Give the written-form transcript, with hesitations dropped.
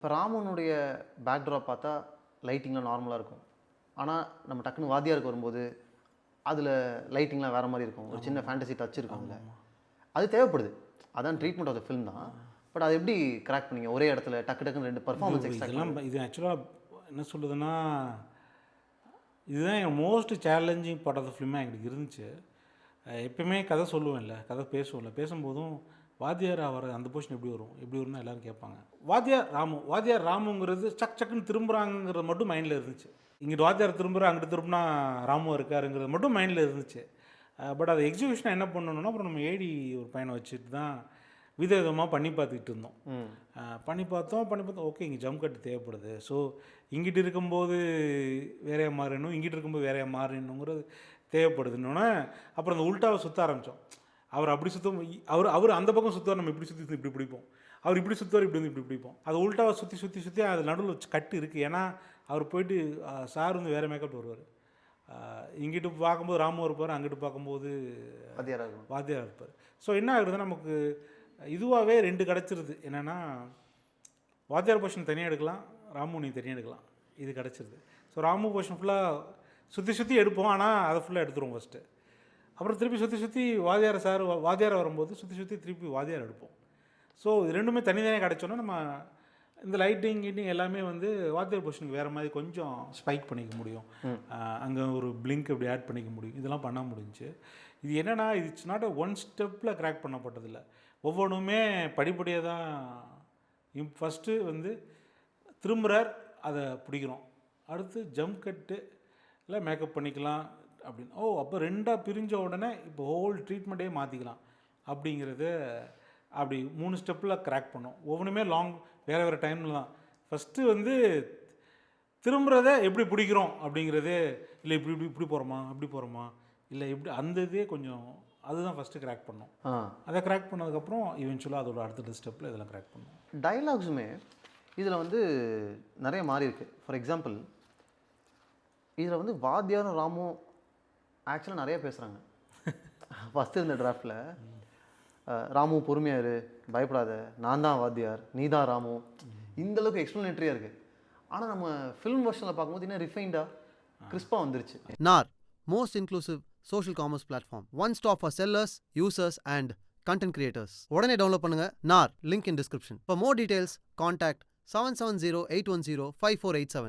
இப்போ ராமனுடைய பேக்ட்ராப் பார்த்தா லைட்டிங்லாம் நார்மலாக இருக்கும். ஆனால் நம்ம டக்குன்னு வாத்தியாருக்கு வரும்போது அதில் லைட்டிங்லாம் வேறு மாதிரி இருக்கும். ஒரு சின்ன ஃபேண்டசி டச் இருக்கும் அதில். அது தேவைப்படுது. அதான் ட்ரீட்மெண்ட் ஆஃப் த ஃபிலிம் தான். பட் அதை எப்படி கிராக் பண்ணீங்க? ஒரே இடத்துல டக்கு டக்குன்னு 2 பெர்ஃபார்மன்ஸ் இதெல்லாம் இது ஆக்சுவலாக என்ன சொல்லுதுன்னா, இதுதான் என் most challenging part of the ஃபிலிமாக எங்களுக்கு இருந்துச்சு. எப்பயுமே கதை சொல்லுவேன்ல, கதை பேசுவோம்ல, பேசும்போதும் வாத்தியார் அவர் அந்த போர்ஷன் எப்படி வரும் எப்படி வரும்னு எல்லோரும் கேட்பாங்க. வாத்தியார் ராமுங்கிறது சக்குன்னு திரும்புகிறாங்கிறது மட்டும் மைண்டில் இருந்துச்சு. இங்கிட்டு வாத்தியார் திரும்புகிற அங்கிட்டு திரும்பினா ராமு இருக்காருங்கிறது மட்டும் மைண்டில் இருந்துச்சு. பட் அதை எக்ஸிபிஷனை என்ன பண்ணணும்னா, அப்புறம் நம்ம ஏடி ஒரு பையனை வச்சுட்டு தான் விதவிதமாக பண்ணி பார்த்துக்கிட்டு இருந்தோம். பண்ணி பார்த்தோம் ஓகே இங்கே ஜம்ப் கட்டு தேவைப்படுது. ஸோ இங்கிட்டு இருக்கும்போது வேறையாக மாறணும், இங்கிட்டு இருக்கும்போது வேறையாக மாறணுங்கிறது தேவைப்படுதுன்னொன்னே அப்புறம் அந்த உல்ட்டாவை சுற்ற ஆரம்பித்தோம். அவர் அப்படி சுற்றும், அவர் அந்த பக்கம் சுற்றுவார், நம்ம இப்படி சுற்றி இப்படி பிடிப்போம். அவர் இப்படி சுற்றுவார், இப்படி வந்து இப்படி பிடிப்போம். அது உல்ட்டாவை சுற்றி அது நடுவில் கட்டு இருக்குது. ஏன்னா அவர் போயிட்டு சார் வந்து வேறு மேக்கப் வருவார். இங்கிட்டு பார்க்கும்போது ராமு இருப்பார், அங்கிட்டு பார்க்கும்போது வாத்தியார் இருப்பார். ஸோ என்ன ஆகுதுன்னா, நமக்கு இதுவாகவே 2 கிடச்சிருது. என்னென்னா வாத்தியார் போர்ஷன் தனியாக எடுக்கலாம், ராமு நீ தனியாக எடுக்கலாம், இது கிடச்சிருது. ஸோ ராமு போர்ஷன் ஃபுல்லாக சுற்றி எடுப்போம், ஆனால் அதை ஃபுல்லாக எடுத்துருவோம் ஃபஸ்ட்டு. அப்புறம் திருப்பி சுற்றி வாத்தியார் வரும்போது சுற்றி திருப்பி வாத்தியார் எடுப்போம். ஸோ இது ரெண்டுமே தனித்தனியாக கிடச்சோன்னா நம்ம இந்த லைட்டிங் எல்லாமே வந்து வாத்தியார் போர்ஷனுக்கு வேறு மாதிரி கொஞ்சம் ஸ்பைக் பண்ணிக்க முடியும். அங்கே ஒரு பிளிங்க் அப்படி ஆட் பண்ணிக்க முடியும். இதெல்லாம் பண்ண முடிஞ்சு. இது என்னென்னா, இட்ஸ் நாட் அ ஒன் ஸ்டெப்பில் கிராக் பண்ணப்பட்டதில்லை. ஒவ்வொன்றுமே படிப்படியாக தான். ஃபஸ்ட்டு வந்து திரும்புகிறார், அதை பிடிக்கிறோம். அடுத்து ஜம்ப் கட்டு இல்லை மேக்கப் பண்ணிக்கலாம் அப்படின்னு. அப்போ 2ஆக பிரிஞ்ச உடனே இப்போ ஹோல் ட்ரீட்மெண்ட்டே மாற்றிக்கலாம் அப்படிங்கிறது. அப்படி 3 ஸ்டெப்பில் கிராக் பண்ணோம். ஒவ்வொன்றுமே வேறு டைமில் தான். ஃபஸ்ட்டு வந்து திரும்புகிறத எப்படி பிடிக்கிறோம் அப்படிங்கிறது, இல்லை இப்படி போகிறோமா அப்படி போகிறோமா இல்லை இப்படி, அந்த இதே கொஞ்சம் அதுதான் ஃபஸ்ட்டு கிராக் பண்ணோம். அதை கிராக் பண்ணதுக்கப்புறம் இவென்ச்சுவலாக அதோட அடுத்த ஸ்டெப்பில் இதெல்லாம் கிராக் பண்ணோம். டைலாக்ஸுமே இதில் வந்து நிறைய மாறி இருக்குது. ஃபார் எக்ஸாம்பிள், இதில் வந்து வாத்தியாரும் ராமும் ஆக்சுவலாக நிறைய பேசுகிறாங்க. ஃபஸ்ட்டு இந்த டிராஃப்டில் ராமு பொறுமையாரு, பயப்படாத, நான் தான் வாத்தியார், நீ தான் ராமு, இந்தளவுக்கு எக்ஸ்ப்ளனேட்டரியாக இருக்குது. ஆனால் நம்ம ஃபிலிம் வெர்ஷனில் பார்க்கும்போது இன்னும் ரிஃபைண்டாக கிறிஸ்பாக வந்துருச்சு. NAR, most inclusive social commerce platform. One stop for sellers, users and content creators. உடனே டவுன்லோட் பண்ணுங்க NAR, link in description. For more details, contact 7708105487.